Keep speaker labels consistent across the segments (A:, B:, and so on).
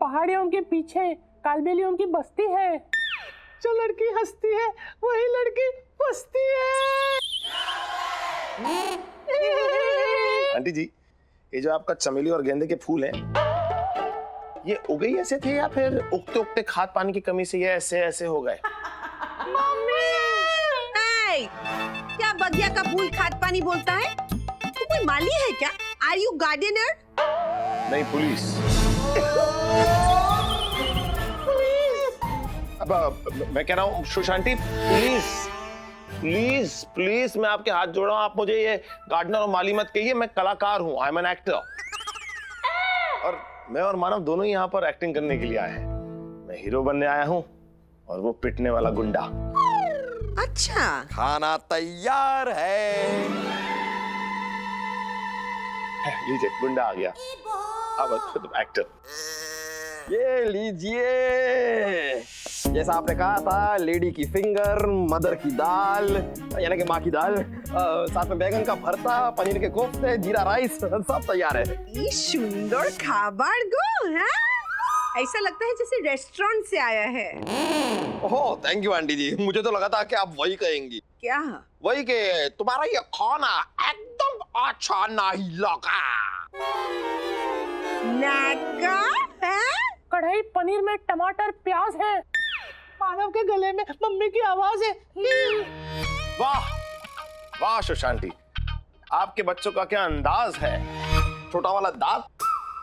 A: पहाड़ियों के पीछे कालबेलियों की बस्ती है। जो लड़की हंसती है वही लड़की बसती है।
B: आंटी जी, ये जो आपका चमेली और गेंदे के फूल हैं, ये उगे ही ऐसे थे या फिर उगते उगते खाद पानी की कमी से ये ऐसे ऐसे हो गए?
C: Hey, क्या बगिया का फूल खाद पानी बोलता है? तू कोई माली है क्या? Are you gardener?
B: नहीं, पुलिस। अब मैं कह रहा हूँ सुशांति, प्लीज प्लीज प्लीज मैं आपके हाथ जोड़ रहा हूँ, आप मुझे ये गार्डनर और माली मत कहिए, मैं कलाकार हूँ, आई एम एन एक्टर। और मैं और मानव दोनों ही यहाँ पर एक्टिंग करने के लिए आए हैं। मैं हीरो बनने आया हूँ और वो पिटने वाला गुंडा।
C: अच्छा,
D: खाना तैयार है।
B: लीजिए, गुंडा आ गया। अब एक्टर।
D: ये लीजिए, जैसा आपने कहा था, लेडी की फिंगर, मदर की दाल, यानी कि माँ की दाल, साथ में बैंगन का भरता, पनीर के कोफ्ते, जीरा राइस, सब तैयार है।
C: ये सुंदर खाबार गो, हाँ? ऐसा लगता है जैसे रेस्टोरेंट से आया है।
D: ओह, थैंक यू आंटी जी, मुझे तो लगा था कि आप वही कहेंगी।
C: क्या?
D: वही के तुम्हारा ये खाना एकदम अच्छा नहीं लगा।
C: नागा? हाँ?
A: कढ़ाई पनीर में टमाटर प्याज है। मानव के गले में मम्मी की आवाज है।
B: वाह वाह सुशांति, आपके बच्चों का क्या अंदाज है।
D: छोटा वाला दांत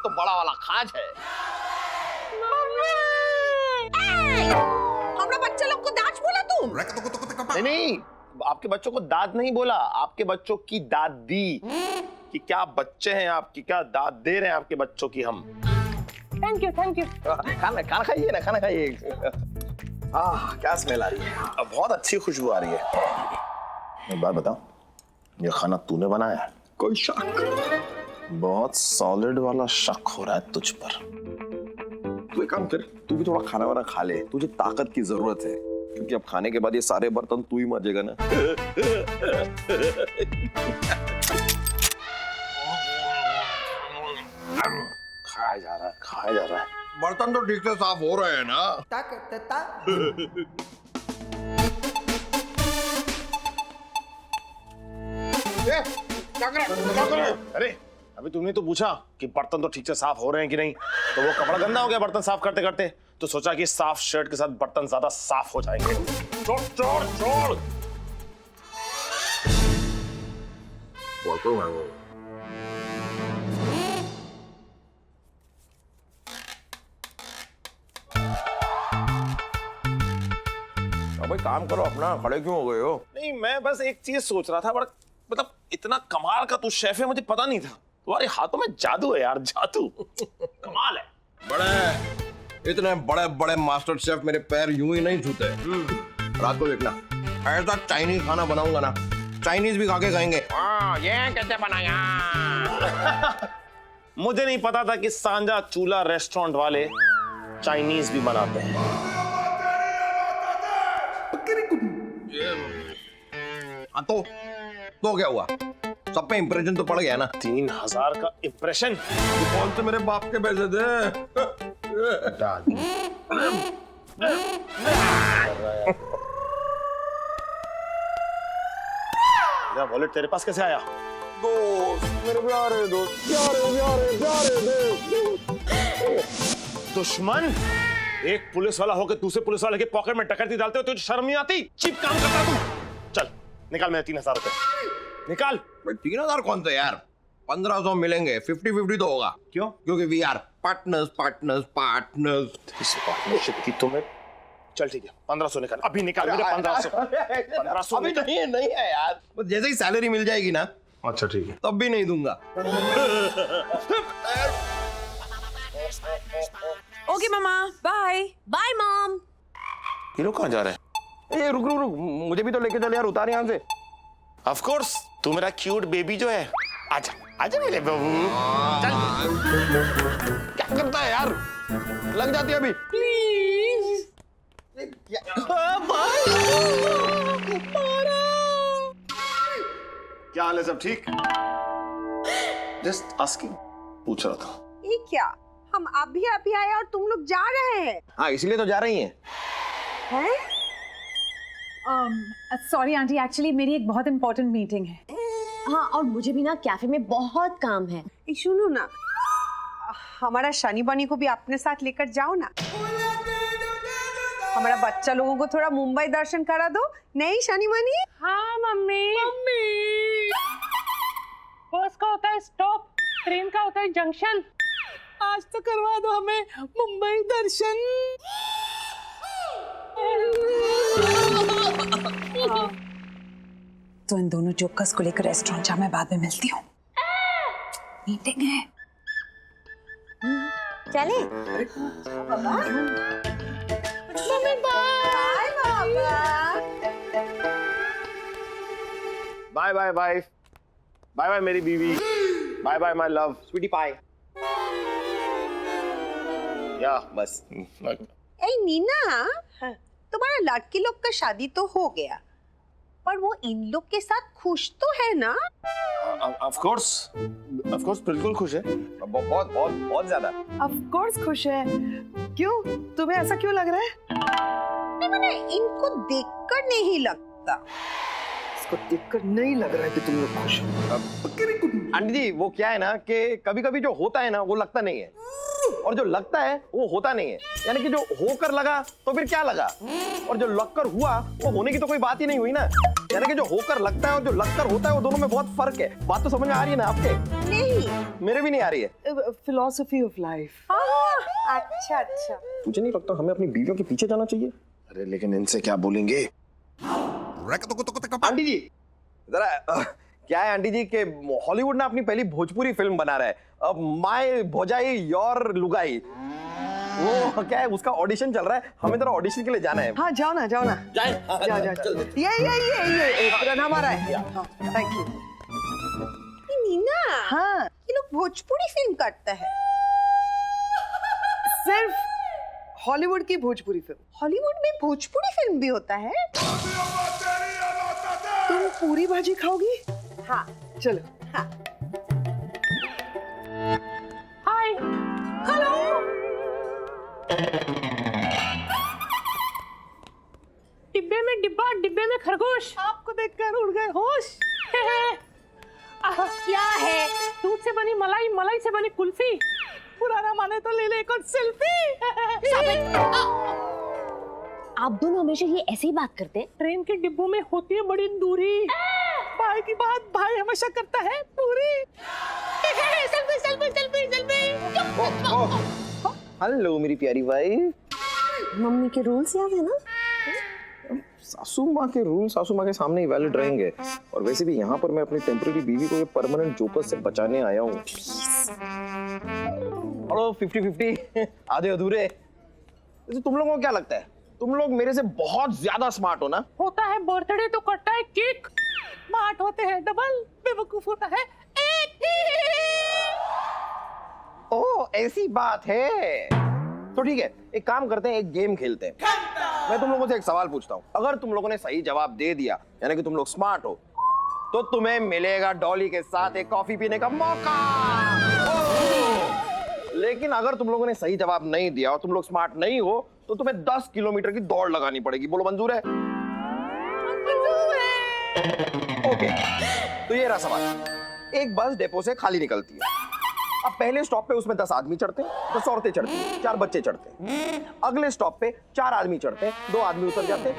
D: तो बड़ा वाला खाज है।
C: हमरा बच्चा लोग को दाज बोला तुम?
B: नहीं नहीं, आपके बच्चों को दाद नहीं बोला, आपके बच्चों की दादी। कि क्या बच्चे हैं आपकी, क्या दाद दे रहे हैं आपके बच्चों की हम।
A: Thank you thank you.
D: खाना खाना खाइए ना, खाना खाइए। क्या स्मेल आ रही है।
B: अब बहुत अच्छी खुशबू आ रही है। एक बात बताओ, ये खाना तूने बनाया है?
D: कोई शक?
B: बहुत सॉलिड वाला शक हो रहा है तुझ पर।
D: तू एक काम कर, तू भी थोड़ा खाना वाना खा ले, तुझे ताकत की जरूरत है, क्योंकि अब खाने के बाद ये सारे बर्तन तू ही मांजेगा ना।
B: खाया जा रहा है, खाया जा रहा है।
D: बर्तन तो ठीक से साफ हो रहे हैं ना?
B: क्या कर रहे? अरे अभी तुमने तो पूछा कि बर्तन तो ठीक से साफ हो रहे हैं कि नहीं, तो वो कपड़ा गंदा हो गया बर्तन साफ करते करते, तो सोचा कि साफ शर्ट के साथ बर्तन ज्यादा साफ हो जाएंगे। छोड़ छोड़ छोड़।
D: भाई काम करो अपना, खड़े क्यों हो गए हो?
B: नहीं, मैं बस एक चीज सोच रहा था, बड़ा मतलब इतना कमाल का तू शेफ है, मुझे पता नहीं था। तुम्हारे हाथों में जादू है यार, जादू। कमाल है।
D: बड़े इतने बड़े बड़े मास्टर शेफ मेरे पैर यूं ही नहीं छूते। रात को देखना, ऐसा चाइनीज खाना बनाऊंगा ना, चाइनीज भी खा के खाएंगे।
B: ये कैसे बनाया? मुझे नहीं पता था कि सांझा चूल्हा रेस्टोरेंट वाले चाइनीज भी बनाते हैं।
D: तो क्या हुआ, सब पे इंप्रेशन तो पड़ गया ना।
B: 3000 का इंप्रेशन?
D: कौन से मेरे बाप के पैसे थे?
B: वॉलेट तेरे पास कैसे आया?
D: दोस्त, मेरे प्यारे दोस्त, प्यारे दोस्त।
B: दुश्मन? एक पुलिस वाला होकर दूसरे पुलिस वाले के पॉकेट में डकैती डालते हो, तुझे शर्म नहीं आती? चीप काम करता तू। चल निकाल मेरे 3000 रुपए, निकाल।
D: 3000 कौन सा यार, 1500 मिलेंगे, 50-50 तो होगा।
B: क्यों?
D: क्योंकि we are partners partners partners.
B: इस पार्टनरशिप की तुम्हें, चल ठीक है 1500 निकाल, अभी निकाल मेरे 1500।
D: अभी नहीं है यार, जैसे ही सैलरी मिल जाएगी ना।
B: अच्छा ठीक है,
D: तब भी नहीं दूंगा।
C: ओके मामा, बाय बाय मॉम।
B: ये लोग कहाँ जा रहे हैं?
D: ए रुक रुक रुक, मुझे भी तो लेके चल यार, उतार यहाँ से।
B: ऑफ कोर्स, तू मेरा क्यूट बेबी जो है, आजा आजा मेरे बाबू। चल।
D: क्या करता है यार, लग जाती है अभी।
A: प्लीज।
B: क्या हाल है, सब ठीक? जस्ट आस्किंग, पूछ रहा था।
C: ये क्या? हम अभी आए और तुम लोग जा रहे हैं।
B: हाँ इसलिए तो जा रही हैं।
C: हैं?
A: सॉरी आंटी, एक्चुअली मेरी एक बहुत इंपॉर्टेंट मीटिंग है।
E: हाँ, और मुझे भी ना कैफे में बहुत काम है।
C: ये सुनो ना, हमारा शनि बनी को भी अपने साथ लेकर जाओ ना। हमारा बच्चा लोगों को थोड़ा मुंबई दर्शन करा दो, नहीं शनि बनी?
A: हाँ मम्मी। बस का होता है स्टॉप, ट्रेन का होता है जंक्शन। आज तो करवा दो हमें मुंबई दर्शन। तो इन दोनों जोकर्स को लेकर रेस्टोरेंट जा, मैं बाद में मिलती हूँ। मीटिंग है।
E: चले?
B: Bye bye bye, bye bye मेरी बीवी, bye bye my love, sweetie pie. या बस।
C: ए नीना, तुम्हारा लड़की लोग का शादी तो हो गया, पर वो इन लोग के साथ खुश तो है ना?
B: ऑफ कोर्स बिल्कुल खुश है, बहुत बहुत बहुत ज्यादा।
F: ऑफ कोर्स खुश है। क्यों, तुम्हें ऐसा क्यों लग रहा है?
C: नहीं मैंने इनको देखकर नहीं लगता।
F: इसको देखकर नहीं लग रहा है कि तुम लोग खुश हो।
D: आंटी जी वो क्या है ना कि कभी कभी जो होता है ना वो लगता नहीं है, और जो लगता है वो होता नहीं है। यानी कि जो होकर लगा तो फिर क्या लगा, और जो लगकर हुआ वो होने की तो कोई बात ही नहीं हुई ना। यानी कि जो होकर लगता है और जो लगकर होता है वो दोनों में बहुत फर्क है। बात तो समझ में आ रही है ना आपके?
C: नहीं,
D: मेरे भी नहीं आ रही है।
F: Philosophy of life.
C: अच्छा अच्छा।
D: मुझे नहीं लगता हमें अपनी बीवियों के पीछे जाना चाहिए।
B: अरे लेकिन इनसे क्या बोलेंगे?
D: आंटी जी जरा क्या है आंटी जी कि हॉलीवुड ना अपनी पहली भोजपुरी फिल्म बना रहा है, अब माय भोजाई योर लुगाई। वो क्या है, उसका ऑडिशन चल रहा है, हमें जरा ऑडिशन के लिए जाना है।
F: हाँ जाओ ना जाओ। जाओ। ये प्रण हमारा है। Thank you.
C: नीना,
F: हाँ
C: ये लोग भोजपुरी फिल्म करते हैं।
F: सिर्फ हॉलीवुड की भोजपुरी फिल्म।
C: हॉलीवुड में भोजपुरी फिल्म भी होता है?
F: तुम पूरी भाजी खाओगी?
C: हाँ।
F: चलो।
C: हाँ।
A: हाय।
C: हेलो।
A: डिब्बे में डिब्बा, डिब्बे में खरगोश। आपको देखकर उड़ गए होश।
E: क्या है?
A: दूध से बनी मलाई, मलाई से बनी कुल्फी। पुराना माने तो ले ले एक और सेल्फी।
E: आप दोनों हमेशा ये ऐसे ही बात करते हैं?
A: ट्रेन के डिब्बों में होती है बड़ी दूरी, भाई की बात भाई हमेशा करता है पूरी। Selfie selfie selfie selfie.
D: Hello मेरी प्यारी वाइफ।
E: मम्मी के रूल्स याद है ना?
D: सासू माँ के रूल सासू माँ के सामने ही वैलिड रहेंगे, और वैसे भी यहाँ पर मैं अपनी टेम्परेरी बीवी को ये परमानेंट जोकर से बचाने आया हूँ। हेलो 50-50 आधे अधूरे। वैसे तुम लोगों को क्या लगता है, तुम लोग मेरे से बहुत ज्यादा स्मार्ट हो ना?
A: होता है बर्थडे तो कटता है केक, स्मार्ट होते हैं डबल, बेवकूफ होता है एक।
D: ओह ऐसी बात है, तो ठीक है एक काम करते हैं, एक गेम खेलते हैं। मैं तुम लोगों से एक सवाल पूछता हूँ, अगर तुम लोगों ने सही जवाब दे दिया यानी कि तुम लोग स्मार्ट हो, तो तुम्हें मिलेगा डॉली के साथ एक कॉफी पीने का मौका। लेकिन अगर तुम लोगों ने सही जवाब नहीं दिया और तुम लोग स्मार्ट नहीं हो, तो तुम्हें 10 किलोमीटर की दौड़ लगानी पड़ेगी। बोलो मंजूर है? ओके, तो ये रहा सवाल। एक बस डेपो से खाली निकलती है। अब पहले स्टॉप पे उसमें 10 आदमी चढ़ते हैं, 10 औरतें चढ़ती हैं, 4 बच्चे चढ़ते हैं। अगले स्टॉप पे 4 आदमी चढ़ते हैं, 2 आदमी उतर जाते हैं।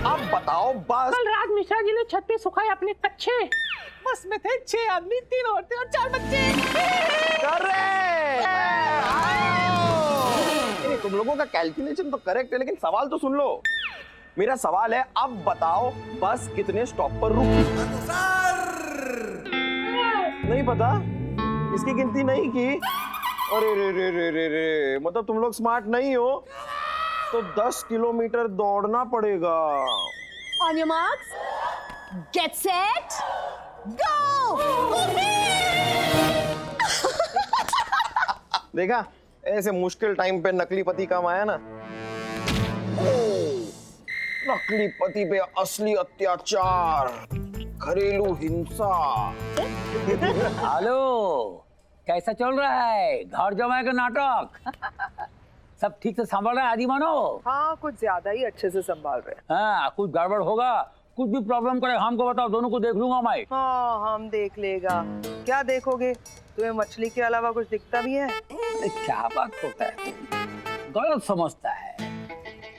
D: अब बताओ बस।
A: कल राज मिश्रा जी ने छत पे सुखाए अपने कच्चे, बस में थे 6 आदमी, 3 औरतें और 4 बच्चे।
D: तुम लोगों का कैलकुलेशन तो करेक्ट है, लेकिन सवाल तो सुन लो। मेरा सवाल है, अब बताओ बस कितने स्टॉप पर रुकी? नहीं पता, इसकी गिनती नहीं की। अरे रे रे रे रे रे, मतलब तुम लोग स्मार्ट नहीं हो, तो 10 किलोमीटर दौड़ना पड़ेगा।
E: On your marks, get set, go!
D: देखा, ऐसे मुश्किल टाइम पे नकली पति काम आया ना। नकली पति पे असली अत्याचार। घरेलू हिंसा।
G: हेलो, कैसा चल रहा है घर जमाए का नाटक? सब ठीक से संभाल रहा है आदि मानो?
F: हाँ, कुछ ज्यादा ही अच्छे से संभाल रहे हैं।
G: हाँ, कुछ गड़बड़ होगा, कुछ भी प्रॉब्लम करे हमको बताओ, दोनों को देख लूंगा मैं।
F: हाँ, हम देख लेगा। क्या देखोगे? तुम्हें मछली के अलावा कुछ दिखता भी है?
G: क्या बात होता है, गलत समझता है।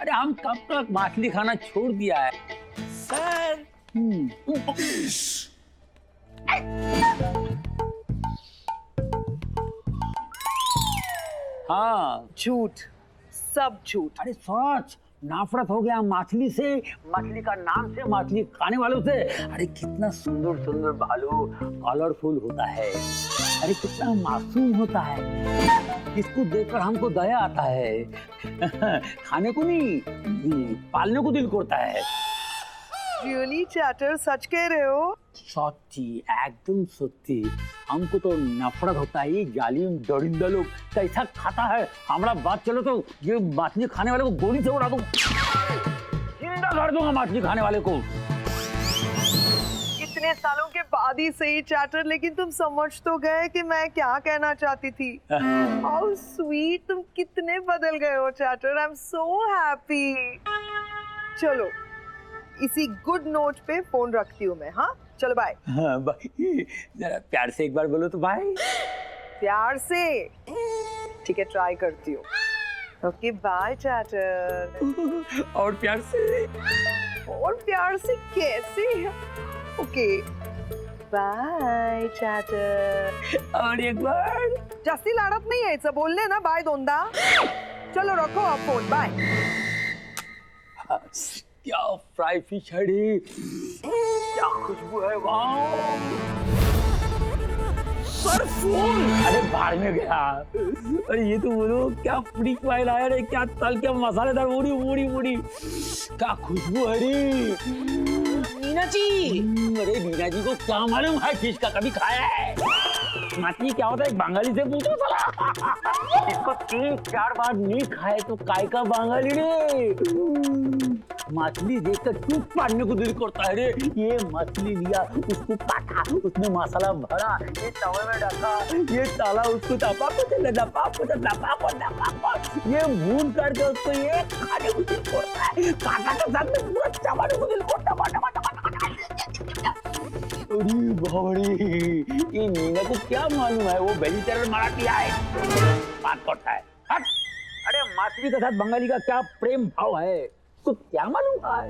G: अरे हम कब तक मछली खाना छोड़ दिया है सर। हाँ,
F: झूठ, सब झूठ।
G: अरे सच, नफरत हो गया मछली से, मछली का नाम से, मछली खाने वालों से। अरे कितना सुंदर सुंदर भालू कलरफुल होता है, अरे कितना मासूम होता है, इसको देखकर हमको दया आता है। खाने को नहीं, पालने को दिल करता है।
F: रियली चैटर, सच कह रहे हो?
G: सच्ची, एकदम सच्ची। हमको तो नफरत होता है, ये जालिम दरिंदा लोग कैसा खाता है। हमारा बात चलो तो ये मछली खाने वाले को गोली से उड़ा दूं, जिंदा कर दूंगा मछली खाने वाले को।
F: इतने सालों के बाद ही सही चैटर, लेकिन तुम समझ तो गए कि मैं क्या कहना चाहती थी। हाउ स्वीट, तुम कितने बदल गए हो chatter. I am so happy. चलो, इसी गुड नोट पे फोन रखती हूँ मैं। हाँ, चलो बाय।
G: हाँ भाई, जरा प्यार से एक बार बोलो तो भाई।
F: प्यार से? ठीक है, ट्राई करती हूँ। ओके, बाय चैटर।
G: और प्यार से?
F: और प्यार से कैसे? ओके, बाय चैटर।
G: और एक बार।
F: जास्ती लाडत नहीं यायचं, बोलले ना बाय दोनदा। चलो रखो आप फोन, बाय।
G: क्या फ्राई फिश है रे, क्या खुशबू है, वाह। सर फोन, अरे बाहर में गया। अरे ये तो बोलो क्या फ्री फाइल आया रे, क्या तल के मसालेदार पूरी पूरी पूरी, क्या खुशबू है रे। मीना जी, अरे मीना जी को क्या मालूम है फिश का, कभी खाया है? मछली क्या होता है बंगाली से पूछो साला। इसको 3-4 बार नहीं खाए तो काय का बंगाली रे। मछली देखकर चुप पाड़ने को दिल करता है रे। ये मछली लिया, उसको काटा, उसमें मसाला भरा, ये तवे में रखा, ये ताला, उसको दबा ये भून करके उसको ये खाने को दिल करता है। काटा के साथ में पूरा चबाने को दिल करता है। अरे बाबरे, ये मीना को क्या मालूम है वो वेजिटेरियन मराठी है, बात करता है। हट! अरे मछली के साथ बंगाली का क्या प्रेम भाव है, तो क्या मालूम है।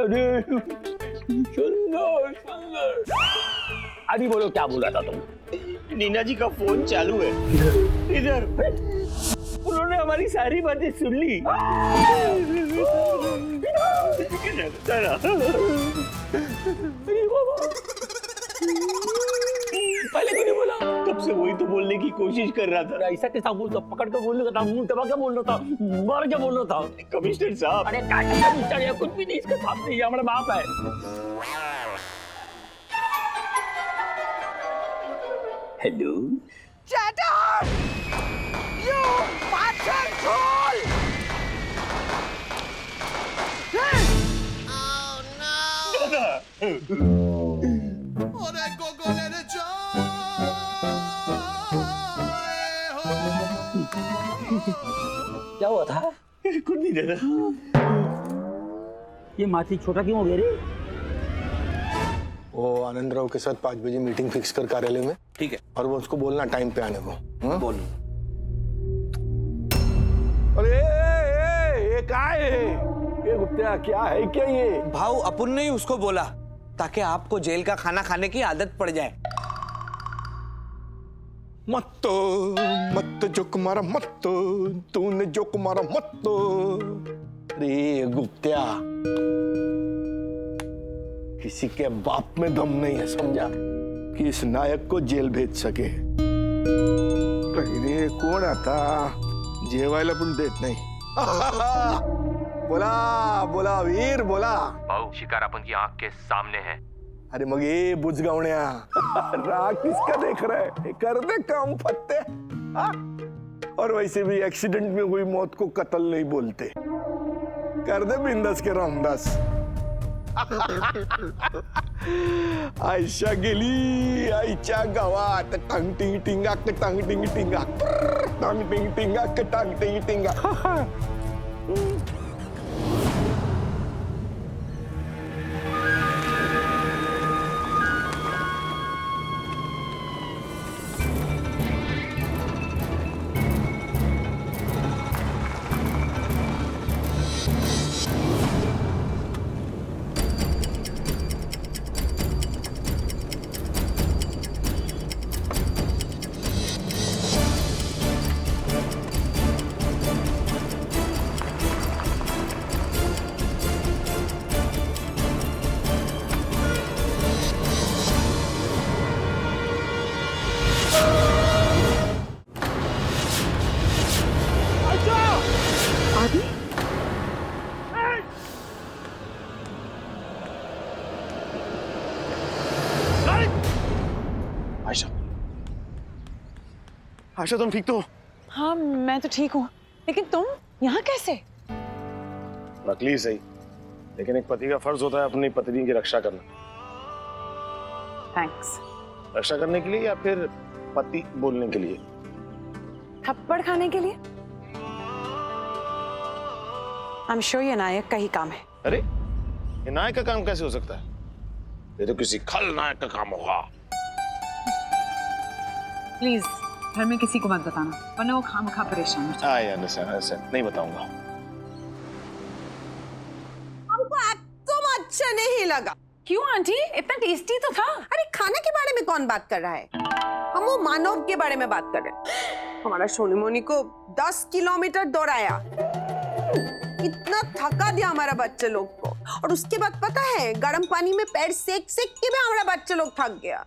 G: अरे सुंदर सुंदर। अभी बोलो क्या बोला था तुम?
A: नीना जी का फोन चालू है इधर, उन्होंने हमारी सारी बातें सुन ली। पहले क्यों नहीं बोला? तब से वही तो बोलने की कोशिश कर रहा था।
G: ऐसा कैसा बोलता, पकड़ कर बोल रहा था, मुंह दबा के बोल रहा था, मार के बोल रहा था।
A: कमिश्नर साहब,
G: अरे कमिश्नर है कुछ भी नहीं, इसके सामने ये हमारा बाप है। Hello
C: chatter, you bastard troll!
G: क्या हुआ था?
A: कुछ नहीं दादा।
G: ये माथी छोटा क्यों हो गया रे?
H: वो आनंद राव के साथ 5 बजे मीटिंग फिक्स कर कार्यालय में।
A: ठीक है।
H: और वो उसको बोलना टाइम पे आने को।
A: बोलो।
D: अरे ये क्या है? ये गुप्ता क्या है क्या ये?
I: भाऊ, अपुन ने ही उसको बोला ताकि आपको जेल का खाना खाने की आदत पड़ जाए।
H: मत जो कुमारा मत, तूने जो कुमारा मत। अरे गुप्ता, किसी के बाप में दम नहीं है, समझा, कि इस नायक को जेल भेज सके। पहिले कोण आता जेवायला पण देत नाही। बोला बोला वीर बोला।
J: भाऊ, शिकार अपन की आंख के सामने है।
H: अरे मग ये बुजगावण्या, राग किसका देख रहा है? कर दे काम फत्ते। और वैसे भी एक्सीडेंट में हुई मौत को कत्ल नहीं बोलते। कर दे बिंदास के रामदास। आयशा गेली आईच्या गावात, टांग टिंग टिंगाक, टांग टिंग टिंगाक, टांग टिंग टिंगाक, टांग टिंग टिंगाक।
B: आयशा, आयशा तुम ठीक तो हो?
A: हाँ मैं तो ठीक हूँ, लेकिन तुम यहाँ कैसे?
B: नकली सही, लेकिन एक पति का फर्ज होता है अपनी पत्नी की रक्षा करना।
A: थैंक्स।
B: रक्षा करने के लिए या फिर पति बोलने के लिए?
A: थप्पड़ खाने के लिए? I'm sure ये नायक का ही काम है।
B: अरे ये नायक का काम कैसे हो सकता है? ये तो किसी खलनायक का काम होगा।
A: प्लीज घर में किसी को मत बताना, वरना वो खामखा परेशान हो जाएगा।
B: आई अंडरस्टैंड, नहीं बताऊंगा।
C: हमको एकदम अच्छा नहीं लगा।
A: क्यों आंटी? इतना टेस्टी तो था।
C: अरे खाने के बारे में कौन बात कर रहा है? हम वो मानव के बारे में बात कर रहे हैं। हमारा सोनी मोनी को 10 किलोमीटर दौड़ाया, इतना थका दिया हमारा बच्चे लोग को, और उसके बाद पता है गर्म पानी में पैर सेक सेक के भी हमारा बच्चे लोग थक गया।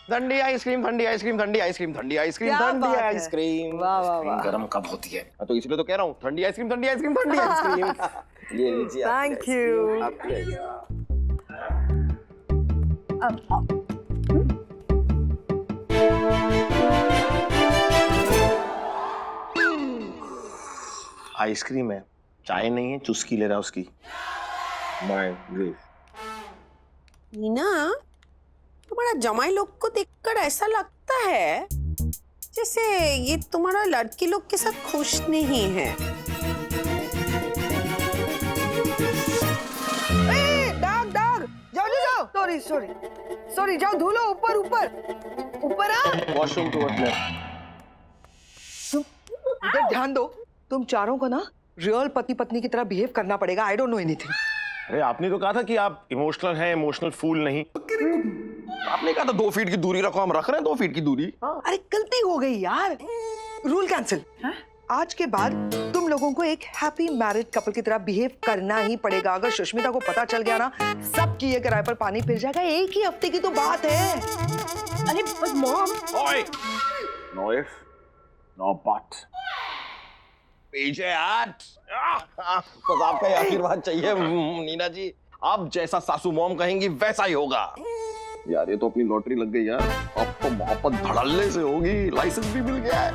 D: ठंडी आइसक्रीम, ठंडी आइसक्रीम, ठंडी आइसक्रीम, ठंडी आइसक्रीम,
C: क्या
D: ठंडी
C: बात है?
D: आइसक्रीम।
C: वाह वाह वाह।
B: गरम कब होती है?
D: तो इसलिए तो कह रहा हूँ ठंडी आइसक्रीम, ठंडी आइसक्रीम, ठंडी आइसक्रीम। ये लीजिए।
C: Thank you.
D: आपकी आइसक्रीम।
B: आइसक्रीम है, चाय नहीं है, चुस्की ले रहा उसकी।
C: नीना, तुम्हारा जमाई लोग को देखकर ऐसा लगता है जैसे ये तुम्हारा लड़की लोग के साथ खुश नहीं है।
F: डाग डाग, जाओ जाओ, सॉरी सॉरी सॉरी, जाओ धुलो, ऊपर ऊपर ऊपर आ।
D: वॉशरूम टू
F: इधर ध्यान दो, तुम चारों को ना रियल पति पत्नी की तरह बिहेव करना पड़ेगा। I don't know anything.
B: अरे आपने तो कहा था कि आप इमोशनल हैं, इमोशनल फूल नहीं।
D: आपने कहा था 2 फीट की दूरी रखो, हम रख रहे हैं 2 फीट की दूरी।
F: अरे गलती हो गई यार, रूल कैंसिल। आज के बाद तुम लोगों को एक हैप्पी मैरिड कपल की तरह बिहेव करना ही पड़ेगा। अगर सुष्मिता को पता चल गया ना, सब किए किराए पर पानी फिर जाएगा। एक ही हफ्ते की तो बात है।
E: अरे बट मॉम,
B: ओए, नो इफ, नो बट।
D: पीछे हट। बस आपका ही आशीर्वाद चाहिए नीना जी। आप जैसा सासू मॉम कहेंगी वैसा ही होगा। यार ये तो अपनी लॉटरी लग गई यार। अब तो मोहब्बत धड़ल्ले से होगी, लाइसेंस भी मिल गया है।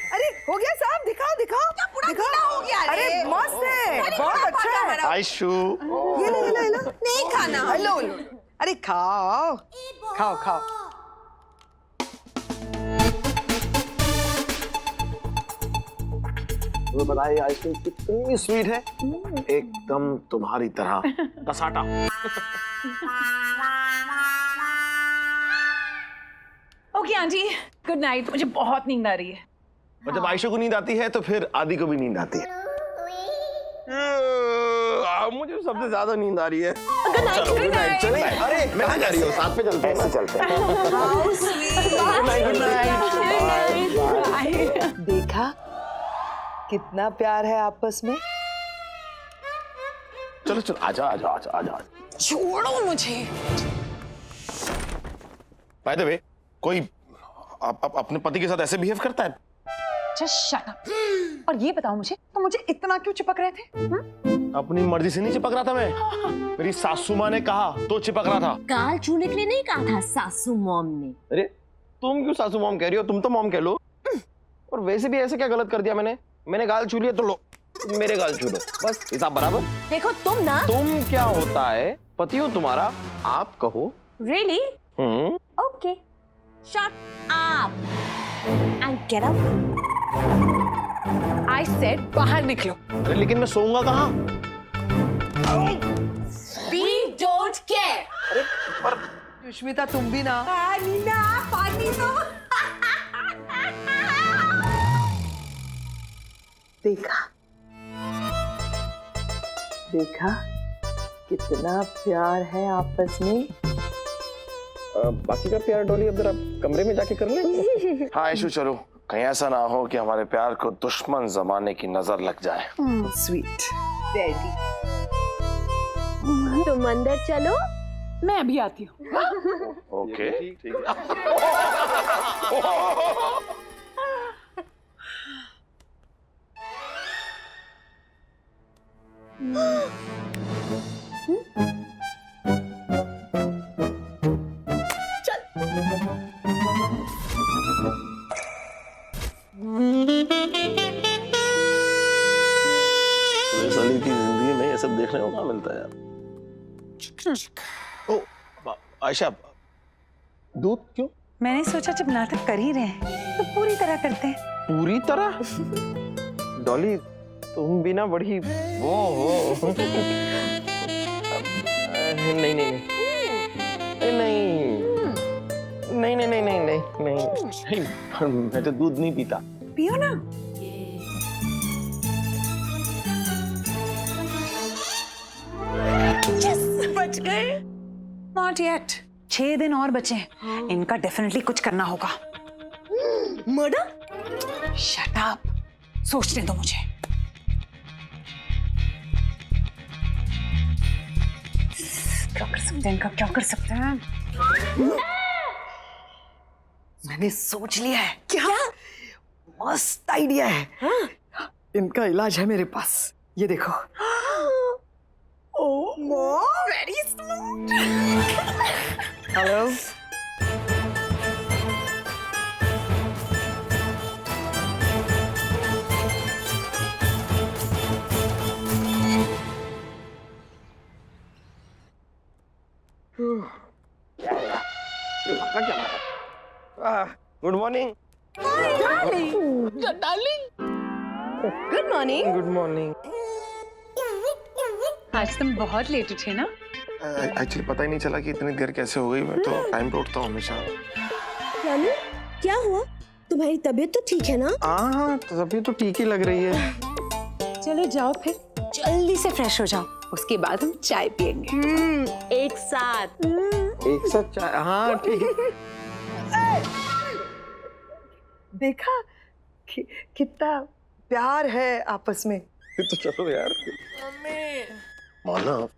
F: अरे हो गया साहब, दिखाओ दिखाओ दिखाओ।
C: हो गया?
F: अरे मस्त है, बहुत अच्छा है।
B: आयशु,
F: ये लो ये लो ये लो।
C: नहीं खाना।
F: हेलो, अरे खाओ खाओ खाओ।
B: तुम्हें बताइए आइसक्रीम कितनी स्वीट है, एकदम तुम्हारी तरह cassata.
A: Okay aunty, good night. मुझे बहुत नींद आ रही है।
B: और जब आयशु को नींद आती है तो फिर आदि को भी नींद आती है। मुझे सबसे ज्यादा नींद आ रही है। चलो गुड नाइट। चले अरे मैं कहाँ जा रही हूँ, साथ में चलते हैं। चलते हैं। Good night.
F: देखा कितना प्यार है आपस में।
B: चलो चलो, आजा आजा आजा आजा।
A: छोड़ो मुझे।
B: बाय द वे, कोई अपने पति के साथ ऐसे बिहेव करता है?
A: Just shut up. और ये बताओ मुझे, तो मुझे इतना क्यों चिपक रहे थे?
B: अपनी मर्जी से नहीं चिपक रहा था मैं, मेरी सासू माँ ने कहा तो चिपक रहा था।
E: गाल छूने के लिए नहीं कहा था सासू मॉम ने।
D: अरे तुम क्यों सासू मॉम कह रही हो, तुम तो मॉम कह लो। और वैसे भी ऐसे क्या गलत कर दिया मैंने गाल छू लिया तो लो मेरे गाल छू लो, बस हिसाब बराबर।
E: देखो तुम ना।
D: तुम क्या होता है, पति हो तुम्हारा, आप कहो।
E: Really? Okay. Shut up and get out. I said बाहर निकलो.
B: अरे लेकिन मैं सोऊंगा कहाँ?
E: We don't care.
F: सुष्मिता तुम भी ना।
C: नीना पानी दो।
F: देखा कितना प्यार है आपस में।
D: बाकी का प्यार डॉली अब जरा कमरे में जाके कर ले।
B: हाँ आयशु चलो, कहीं ऐसा ना हो कि हमारे प्यार को दुश्मन जमाने की नजर लग जाए।
F: Sweet daddy.
E: तुम अंदर चलो,
A: मैं अभी आती हूँ।
B: ओके ठीक है। साली की जिंदगी में ये सब देखने को कहाँ मिलता है यार। ओ आयशा, दूध क्यों?
C: मैंने सोचा जब नाटक कर ही रहे हैं तो पूरी तरह करते हैं।
D: पूरी तरह? डॉली तुम भी ना बड़ी वो हो। नहीं नहीं नहीं नहीं नहीं नहीं नहीं नहीं
B: नहीं मैं तो दूध नहीं पीता।
C: पियो ना। Yes, बच गए। Not yet. 6 दिन और बचे हैं। इनका डेफिनेटली कुछ करना होगा। मर्डर? Shut up. सोचने दो मुझे। क्या कर सकते हैं इनका, क्या कर सकते हैं?
F: मैंने सोच लिया है। क्या? मस्त आइडिया है। इनका इलाज है मेरे पास, ये देखो।
C: Very smart.
F: Hello.
D: Good morning.
E: Good morning.
D: Good morning.
C: आज तुम बहुत लेट उठे ना?
B: एक्चुअली पता ही नहीं चला कि इतनी देर कैसे हो गई। मैं तो टाइम पे उठता हूँ हमेशा।
E: रानू, क्या हुआ? तुम्हारी तबीयत तो ठीक है ना?
D: हाँ तभी तो ठीक ही लग रही है।
C: चलो जाओ फिर, जल्दी से फ्रेश हो जाओ, उसके बाद हम चाय पियेंगे।
E: एक साथ।
D: एक साथ चाय? हाँ ठीक।
F: देखा कितना प्यार है आपस में।
D: तो चलो यार।
B: मानव,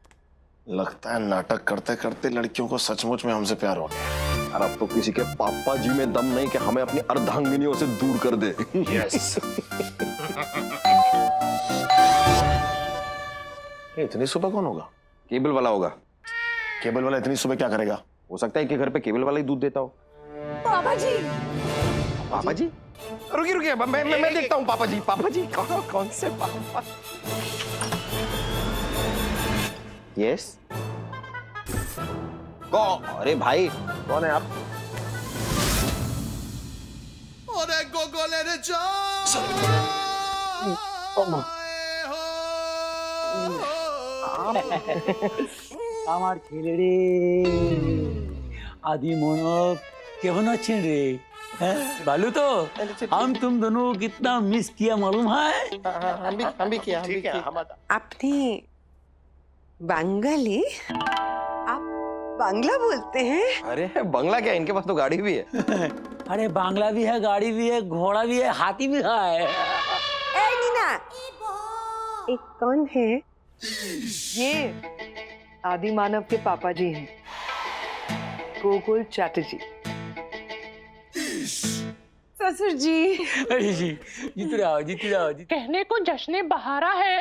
B: लगता है नाटक करते करते लड़कियों को सचमुच में हमसे प्यार हो गया।
D: और अब तो किसी के पापा जी में दम नहीं कि हमें अपनी अर्धांगिनियों से दूर कर दे।
B: यस। इतनी सुबह कौन होगा?
D: केबल वाला होगा।
B: केबल वाला इतनी सुबह क्या करेगा?
D: हो सकता है कि घर पे केबल वाला ही दूध देता हो।
C: पापा जी।
D: पापा जी? रुकिए मैं देखता हूँ। पापा जी कौन से पापा? यस। अरे भाई कौन है आप?
G: আমার ছেলে রে आदि मोनो केवन अच्छे रे हैं? बालू तो हम तुम दोनों कितना मिस किया मालूम है?
D: हम भी किया।
B: ठीक है हम
C: अपने बंगाली, आप बांग्ला बोलते हैं?
D: अरे बंगला क्या, इनके पास तो गाड़ी भी है।
G: अरे बांग्ला भी है, गाड़ी भी है, घोड़ा भी है, हाथी भी है।
C: ए नीना, एक कौन है?
F: ये आदि मानव के पापा जी हैं, गोकुल चैटर्जी।
C: ससुर जी।
G: अरे जी जीत रहा हो।
A: कहने को जश्न बहारा है।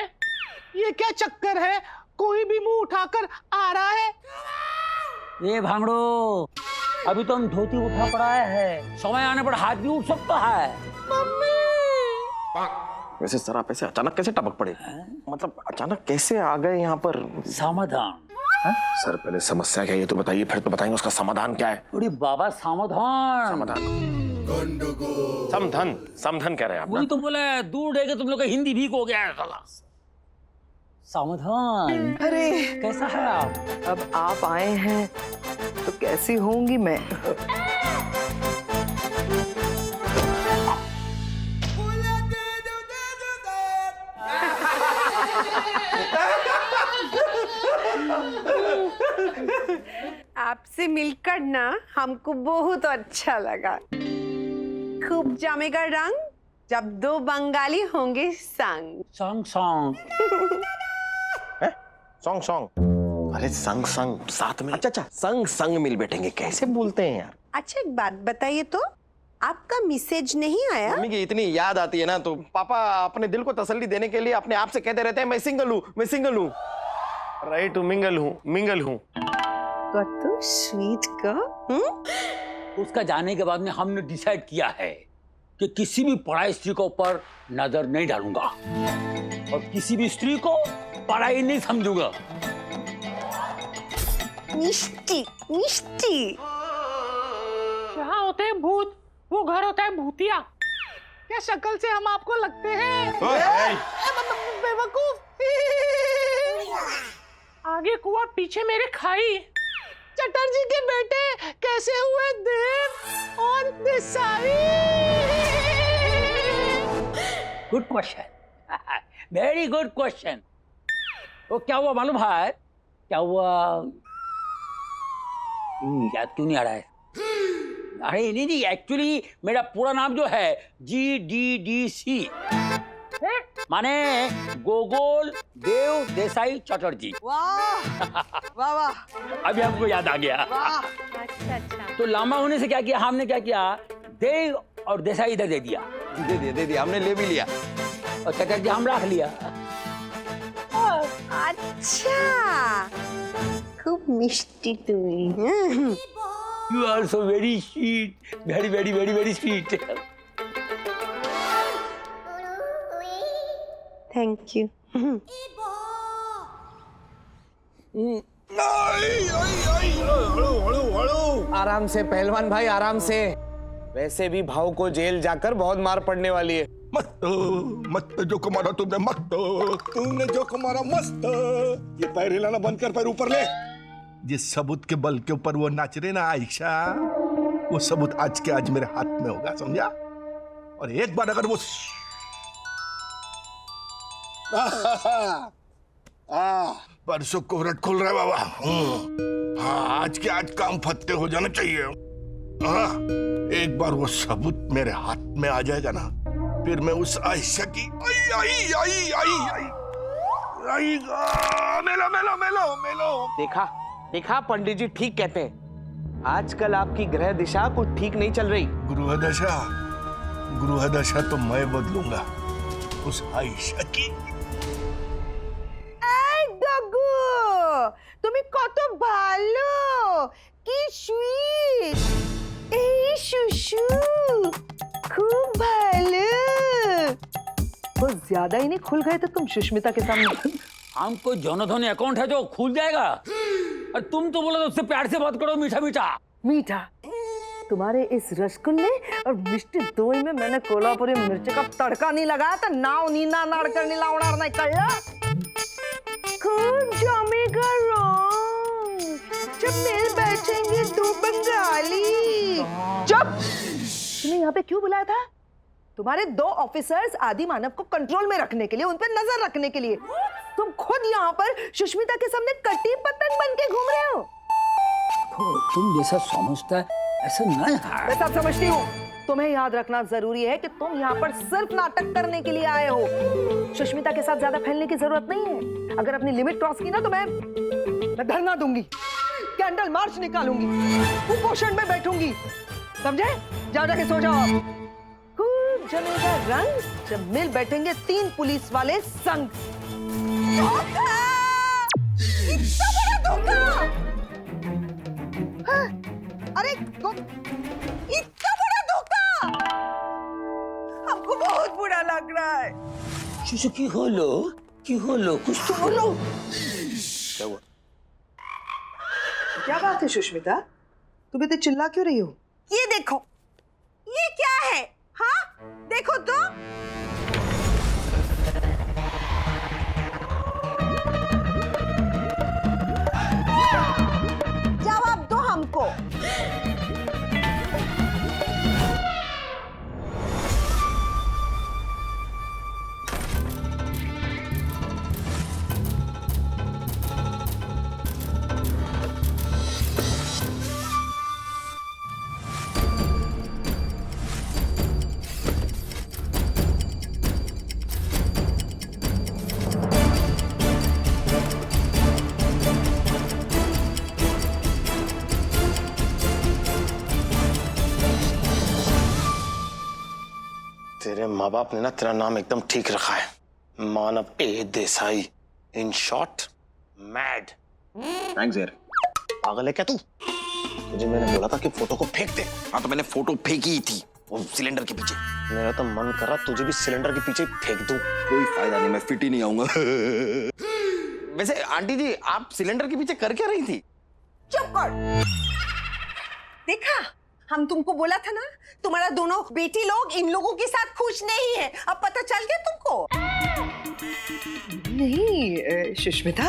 A: ये क्या चक्कर है? कोई भी मुंह उठाकर आ रहा है।
G: ये भांगड़ो अभी तो हम धोती उठा पड़ाए हैं, समय आने पर हाथ भी उठ सकता है।
D: वैसे सर आप ऐसे अचानक कैसे टपक पड़े? मतलब अचानक कैसे आ गए यहाँ पर?
G: समाधान।
B: सर पहले समस्या क्या है ये तो बताइए, फिर तो बताएंगे उसका समाधान क्या है।
G: अरे बाबा समाधान।
B: समधन समधन कह रहे हैं आप
G: वही
B: ना?
G: तो बोले, दूर रह के तुम लोग का हिंदी वीक हो गया है साला। समाधान।
F: अरे
G: कैसा है आप?
F: अब आप आए हैं तो कैसी होंगी मैं?
C: आपसे मिलकर ना हमको बहुत अच्छा लगा। खूब जमेगा रंग जब दो बंगाली होंगे संग।
G: Song song.
B: Song song. अरे संग संग साथ में।
D: अच्छा संग संग मिल बैठेंगे, कैसे बोलते हैं यार?
C: अच्छा एक बात बताइए तो, आपका मैसेज नहीं आया?
D: मम्मी की इतनी याद आती है ना तो पापा अपने दिल को तसल्ली देने के लिए अपने आप से कहते रहते हैं मैं सिंगल हूँ, मैं सिंगल हूँ।
B: राइट मिंगल हूँ।
C: तो स्वीट का।
G: उसका जाने के बाद में हमने डिसाइड किया है कि किसी भी पढ़ाई स्त्री के ऊपर नजर नहीं डालूंगा और किसी भी स्त्री को पढ़ाई नहीं समझूंगा।
C: मिष्टी मिष्टी।
A: यहाँ होते हैं भूत, वो घर होता है भूतिया। क्या शक्ल से हम आपको लगते हैं? बेवकूफ। आगे कुआं पीछे मेरे खाई। चटर्जी के बेटे कैसे हुए देव और Desai?
G: Good question, very good question. वो क्या हुआ मालूम है? क्या हुआ याद क्यों नहीं आ रहा है? अरे नहीं, एक्चुअली मेरा पूरा नाम जो है GDDC, माने गोगोल देव देसाई चटर्जी।
C: वाह वाह वाह।
G: अभी हमको याद आ गया।
C: अच्छा अच्छा।
G: तो लंबा होने से क्या किया हमने, क्या किया, देव और देसाई इधर दे दिया,
D: दे दिया हमने, ले भी लिया
G: और चटर्जी हम रख लिया।
C: अच्छा खूब मिष्टी तुम्हें।
G: You are so very sweet, very very very very sweet.
C: Thank you.
I: आराम से पहलवान भाई, आराम से। वैसे भी भाव को जेल जाकर बहुत मार पड़ने वाली है।
H: मस्त जो मारा तुमने, मस्त तुमने जो मारा मस्त। ये पैर हिलाना बंद कर, पैर ऊपर ले। जिस सबूत के बल के ऊपर वो नाच रहे ना आयशा, वो सबूत आज के आज मेरे हाथ में होगा, समझा? और एक बार अगर वो परसों कोर्ट खुल रहा है बाबा। हाँ आज के आज काम फत्ते हो जाना चाहिए। हाँ एक बार वो सबूत मेरे हाथ में आ जाएगा ना, फिर मैं उस आयशा की मेलो।
I: देखा पंडित जी ठीक कहते हैं। आजकल आपकी ग्रह दिशा कुछ ठीक नहीं चल रही।
H: गृह दशा तो मैं बदलूंगा, उस आयशा की।
C: তুমি কত ভালো, কি সুইট। এই শুশু खूब भालो।
F: वो ज्यादा ही नहीं खुल गए थे तुम सुष्मिता के सामने?
G: हमको जनधन अकाउंट है जो खुल जाएगा, और तुम तो बोला उससे प्यार से बात करो, मीठा मीठा।
F: मीठा? तुम्हारे इस रसगुल्ले और मिष्टी दोई में मैंने कोल्हापुरी मिर्च का तड़का नहीं लगाया तो नाव नीना नाड़कर नहीं लावणार नहीं कळला। खूब जमेगा रंग जब मिल बैठेंगे दो बंगाली। चुप! तुम्हें यहाँ पे क्यों बुलाया था? तुम्हारे दो ऑफिसर्स आदि मानव को कंट्रोल में रखने के लिए, उन पर नजर रखने के लिए। तुम खुद यहाँ पर सुष्मिता के सामने कटी पतंग बन के घूम रहे हो।
G: तुम जैसा समझता है ऐसा नहीं है।
F: मैं सब समझती हूँ। तुम्हें याद रखना जरूरी है कि तुम यहाँ पर सिर्फ नाटक करने के लिए आए हो। सुष्मिता के साथ ज्यादा फैलने की जरूरत नहीं है। अगर अपनी लिमिट क्रॉस की ना तो मैं धरना दूंगी, कैंडल मार्च निकालूंगी, कुपोषण में बैठूंगी, समझे? जाओ जाके सो जाओ आप। खूब जमेगा रंग जब मिल बैठेंगे तीन पुलिस वाले संग।
C: अरे
G: কি হলো কি হলো कुछ तो बोलो
D: क्या हुआ?
F: क्या बात है सुष्मिता, तुम इतने चिल्ला क्यों रही हो?
C: ये देखो, ये क्या है? हाँ, देखो तो। जवाब दो हमको।
B: तेरे माँ बाप ने ना तेरा नाम एकदम ठीक रखा है, Manav A Desai, in short mad.
D: Thanks यार।
B: पागल है क्या तू? तुझे मैंने बोला था कि फोटो को फेंक दे।
D: हाँ तो मैंने फोटो फेंकी ही थी वो सिलेंडर के पीछे।
B: मेरा तो मन कर रहा तुझे भी सिलेंडर के पीछे फेंक दूं।
D: कोई फायदा नहीं, मैं फिट ही नहीं आऊंगा। वैसे आंटी जी, आप सिलेंडर के पीछे कर क्या रही थी?
C: चुप कर। देखा, हम तुमको बोला था ना, तुम्हारा दोनों बेटी लोग इन लोगों के साथ खुश नहीं है। अब पता चल गया तुमको?
F: नहीं सुष्मिता,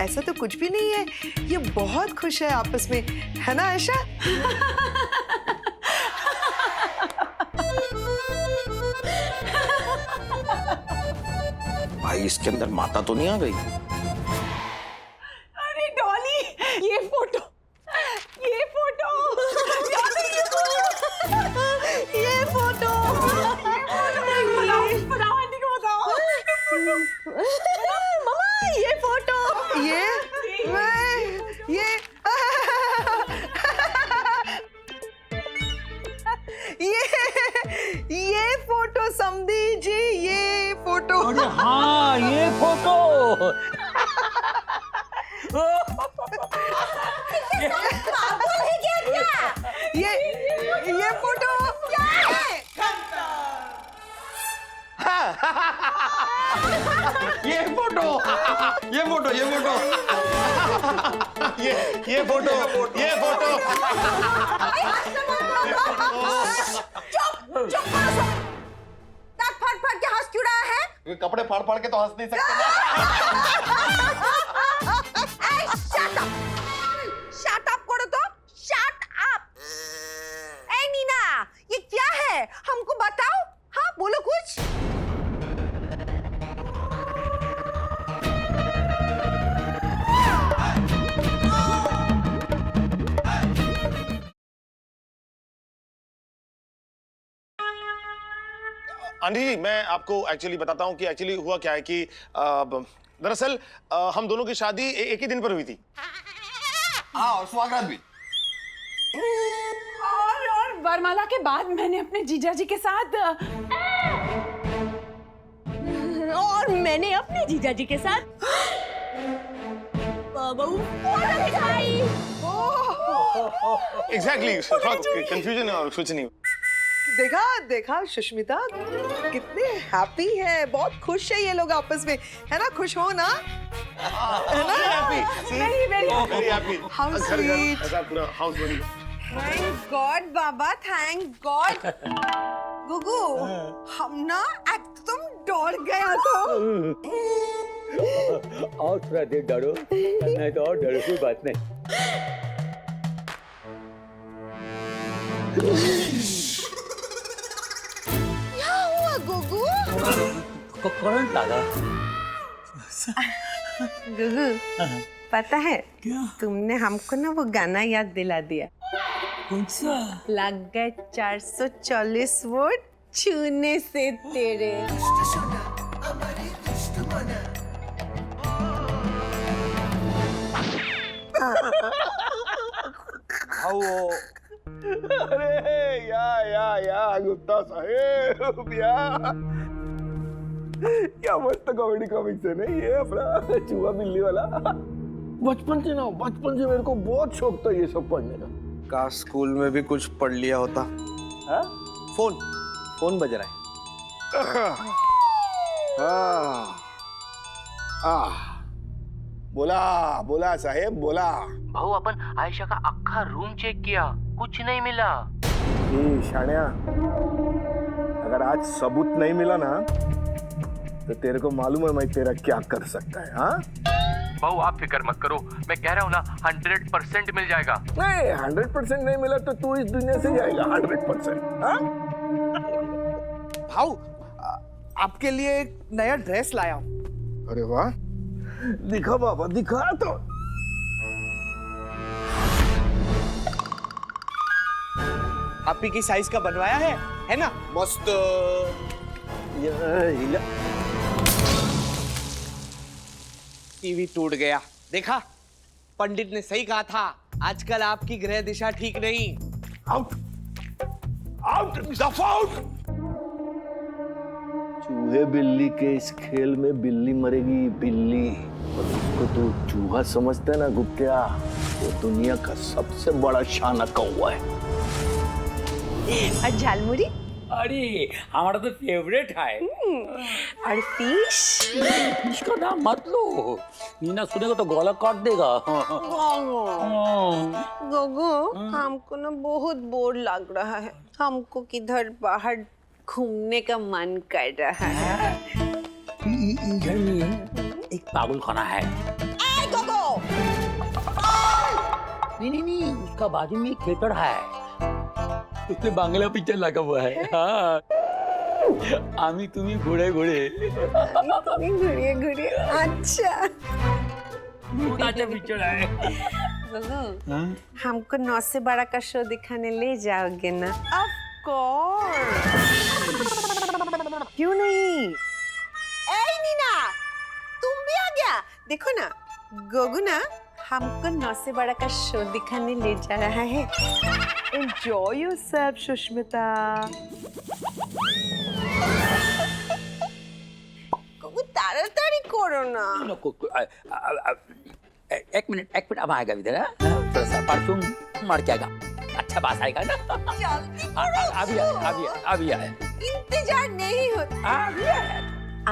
F: ऐसा तो कुछ भी नहीं है, ये बहुत खुश है आपस में, है ना आयशा?
D: भाई इसके अंदर माता तो नहीं आ गई?
C: अरे डॉली, ये फोटो बताओ आंटी को, बताओ।
F: मम्मा ये फोटो, ये फोटो समधी जी, ये फोटो।
G: अरे हाँ ये फोटो
F: ये फोटो क्या है?
D: ये फोटो
C: चुप करो। दांत फाड़ फाड़ के हंस क्यों रहा है?
D: ये कपड़े फाड़ फाड़ के तो हंस नहीं सकते ना।
C: शट अप करो तो, शट अप। ए नीना, ये क्या है? हमको बताओ। हाँ बोलो कुछ।
B: आंटी जी, मैं आपको एक्चुअली बताता हूँ कि एक्चुअली हुआ क्या है कि दरअसल हम दोनों की शादी एक ही दिन पर हुई थी।
D: हाँ, और सुहागरात भी।
A: और वरमाला के बाद मैंने अपने जीजा जी के साथ
E: और मैंने अपने जीजा जी के साथ
B: एग्जैक्टली, कंफ्यूजन है और कुछ नहीं।
F: देखा सुष्मिता, कितने हैप्पी है, बहुत खुश है ये लोग आपस में, है ना? खुश हो ना, है ना?
B: Very happy.
F: How sweet.
B: ऐसा पूरा हाउस बनी।
C: थैंक गॉड बाबा, थैंक गॉड। गुगू, हम ना एकदम डर गया था।
G: और थोड़ा देर डरो, नहीं तो और डरो, कोई बात नहीं।
C: क्या हुआ गुगू?
G: करंट लगा।
C: गुगू, पता है
G: क्या?
C: तुमने हमको ना वो गाना याद दिला दिया।
G: कौन सा?
C: लग गए 440 वोट छूने से तेरे।
D: अरे या गुप्ता साहेब, क्या मस्त कॉमेडी कॉमिक्स है नहीं ये अपना चूहा बिल्ली वाला। बचपन से मेरे को बहुत शौक था ये सब पढ़ने का।
I: काश स्कूल में भी कुछ पढ़ लिया होता।
D: हाँ?
I: फोन बज रहा है।
H: बोला बोला साहेब बोला.
J: भाऊ अपन आयशा का अख्खा रूम चेक किया, कुछ नहीं मिला.
H: शाण्या, अगर आज सबूत नहीं मिला ना तो तेरे को मालूम है मैं तेरा क्या कर सकता है. हाँ
J: भाऊ आप फिक्र मत करो, मैं कह रहा हूँ ना 100% मिल जाएगा.
H: नहीं 100% नहीं मिला तो तू इस दुनिया से जाएगा 100%. हाँ
I: भाऊ आपके लिए एक नया ड्रेस लाया हूँ.
H: अरे वाह, दिखा बाबा दिखा तो.
I: आप ही की साइज का बनवाया है ना? मस्त. टीवी टूट गया. देखा, पंडित ने सही कहा था, आजकल आपकी ग्रह दिशा ठीक नहीं.
H: आउट आउट दफा आउट. चूहे बिल्ली के इस खेल में बिल्ली मरेगी बिल्ली. और उसको तो चूहा समझता है ना गुप्तिया, वो दुनिया का सबसे बड़ा शाना कौवा है.
C: और झालमुरी
G: अरे हमारा तो फेवरेट है.
C: और फिश.
G: इसका नाम मत लो, नीना सुनेगा तो गला काट देगा.
C: गोगो, हमको ना बहुत बोर लग रहा है. हमको किधर बाहर घूमने का मन कर रहा है.
G: इधर में एक पागल खाना है.
C: गोगो,
G: नहीं उसका बाजू में एक थिएटर है, उसमें बांग्ला पिक्चर लगा हुआ है. हाँ आमी तुम्ही घोड़े घोड़े.
C: घुड़िए घुड़िए. अच्छा
G: पिक्चर है.
C: गोगो, हमको 9 से 12 का शो दिखाने ले जाओगे ना?
F: ऑफ कोर्स, क्यों नहीं.
C: ए नीना, तुम भी आ गया. देखो ना, गोगू ना हमको 9 से 12 का शो दिखाने ले जा रहा है.
F: Enjoy yourself, Sushmita.
C: गोगू ताड़ाताड़ी करो ना.
G: एक मिनट अब आएगा इधर. थोड़ा सा परफ्यूम मार के आएगा, अच्छा बात आएगा ना. अभी आए.
C: इंतजार नहीं होता.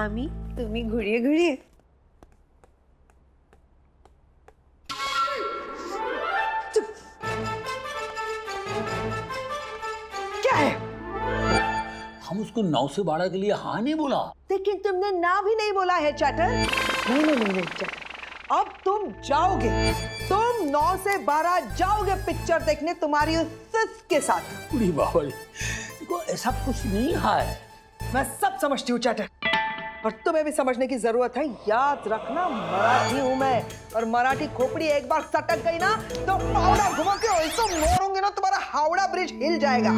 C: आमी तुम्ही घुड़िए घुड़िए.
F: क्या है?
G: हम उसको 9 से 12 के लिए हाँ नहीं बोला.
F: लेकिन तुमने ना भी नहीं बोला है चैटर. नहीं चैटर, अब तुम जाओगे. तुम 9 से 12 जाओगे पिक्चर देखने तुम्हारी उस सिस के साथ.
G: पूरी बावली, देखो ऐसा कुछ नहीं है.
F: मैं सब समझती हूँ चैटर, पर तुम्हें भी समझने की जरूरत है. याद रखना, मराठी हूँ मैं, और मराठी खोपड़ी एक बार सटक गई ना तो पावड़ा घुमा के ऐसा मारूंगी ना तुम्हारा हावड़ा ब्रिज हिल जाएगा.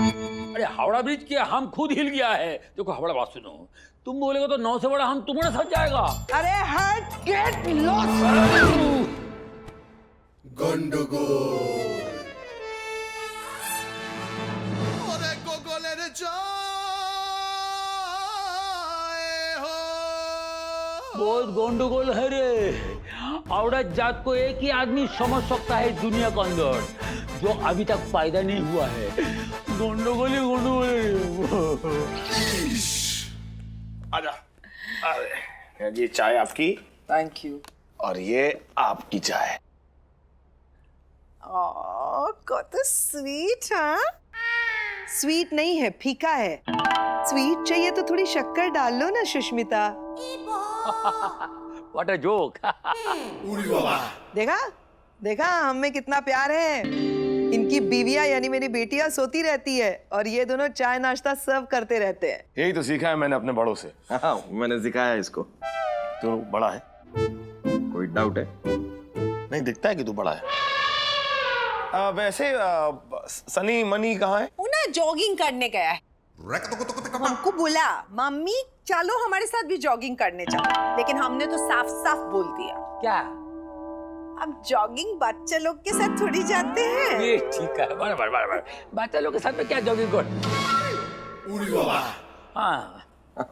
G: अरे हावड़ा ब्रिज क्या, हम खुद हिल गया है. देखो हावड़ा बात सुनो, तुम बोलेगा तो 9 से 12 हम तुम्हारे साथ जाएगा.
F: अरे हट, गेट लॉस्ट.
G: बहुत गोंडगोल है रे. औरत जात को एक ही आदमी समझ सकता है दुनिया के अंदर, जो अभी तक पैदा नहीं हुआ है. गोंडगोल ही गोंडगोल.
B: आजा. अरे ये चाय आपकी.
F: Thank you.
B: और ये आपकी चाय.
F: कत स्वीट. हाँ, स्वीट नहीं है, फीका है. स्वीट चाहिए तो थोड़ी शक्कर डाल लो ना सुष्मिता.
G: What a joke.
F: देखा देखा हम में कितना प्यार है. इनकी बीवियां यानी मेरी बेटियां सोती रहती है और ये दोनों चाय नाश्ता सर्व करते रहते हैं.
B: यही तो सीखा है मैंने अपने बड़ों से.
D: हाँ मैंने सिखाया इसको.
B: तो बड़ा है,
D: कोई डाउट है?
B: नहीं दिखता है कि तू बड़ा है. वैसे सनी मनी कहाँ है?
C: वो ना जॉगिंग करने गया है. हमको बोला मम्मी चलो हमारे साथ भी जॉगिंग करने चलो, लेकिन हमने तो साफ साफ बोल दिया.
G: क्या?
C: अब जॉगिंग बच्चे लोग के साथ थोड़ी जाते हैं.
G: ये ठीक है, बराबर. बच्चा लोग के साथ में क्या जॉगिंग कर. हाँ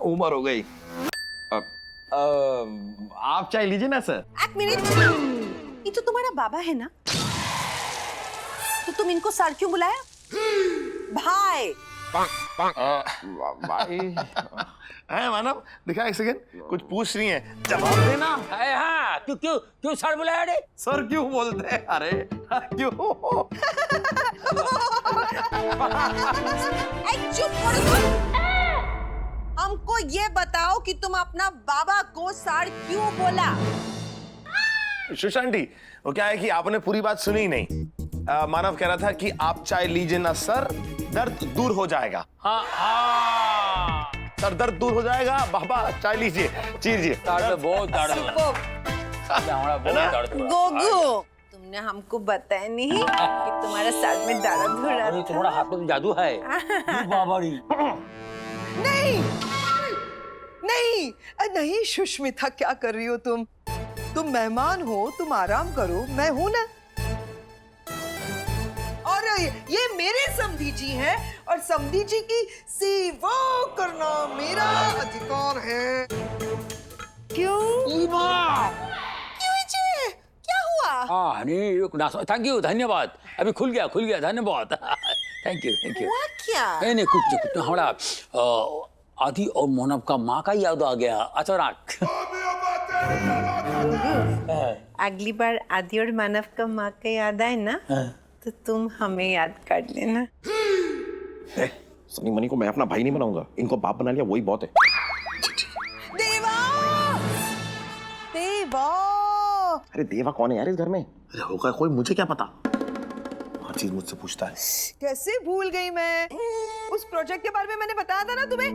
D: उम्र हो गई. आप चाय लीजिए ना सर.
C: एक मिनट, ये तो तुम्हारा बाबा है ना, तो तुम इनको सर क्यों बुलाया? भाई
B: भाई है मानव, दिखा एक सेकंड, कुछ पूछ रही है, जवाब देना।
G: अरे हाँ, क्यों क्यों क्यों सर बुलाया रे?
B: सर क्यों बोलते हैं? अरे क्यों?
C: चुप करो तुम। हमको ये बताओ कि तुम अपना बाबा को सर क्यों बोला?
B: सुशांती, वो क्या है कि आपने पूरी बात सुनी ही नहीं। मानव कह रहा था कि आप चाय लीजिए ना सर, दर्द दूर हो जाएगा।
G: हाँ हाँ,
B: सर दर्द दूर हो जाएगा, बाबा चाय लीजिए, चीजिए।
G: बहुत दर्द हो रहा है, हमारा बहुत दर्द हो रहा है।
C: गोगू, तुमने हमको बताया नहीं कि तुम्हारे सर में दर्द हो रहा
G: अरे
C: था।
G: तुम्हारा हाथ में जादू है। बाबा री।
F: नहीं नहीं नहीं सुष्मिता, क्या कर रही हो तुम? मेहमान हो, तुम आराम करो, मैं हूं ना। और ये मेरे समधी जी हैं और समधी जी की सेवा करना मेरा अधिकार है। क्यों? क्यों जी? क्या हुआ?
G: हाँ नहीं, थैंक यू, धन्यवाद। अभी खुल गया, धन्यवाद। Thank you.
C: हुआ क्या?
G: नहीं कुछ हमारा आदि और मोनव का माँ का याद आ गया अचानक।
C: अगली बार आदि और मानव का माँ का याद आए ना, तो तुम हमें याद कर लेना।
B: सनी मनी को मैं अपना भाई नहीं बनाऊंगा, इनको बाप बना लिया वही बहुत है।
F: देवा, देवा।
B: अरे देवा कौन है यार इस घर में? अरे होगा कोई, मुझे क्या पता, हर चीज मुझसे पूछता है।
F: कैसे भूल गई मैं? उस प्रोजेक्ट के बारे में मैंने बताया था ना तुम्हें।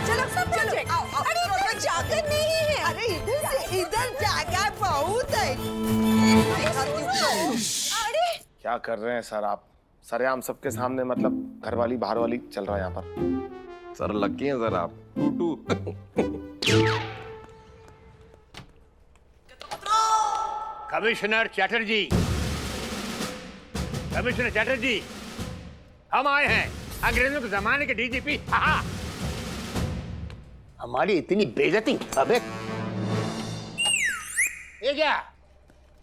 F: चलो सब चलो। अरे इधर जगह नहीं है। अरे इधर से इधर जगह बहुत है। अरे
B: क्या कर रहे हैं सर आप? सरेआम सबके सामने, मतलब घर वाली बाहर वाली चल रहा है यहाँ पर। सर लकी हैं सर आप। टू
K: कमिश्नर चैटर्जी, हम आए हैं, अंग्रेजों के जमाने के डीजीपी। हमारी इतनी बेइज्जती। अबे ये क्या,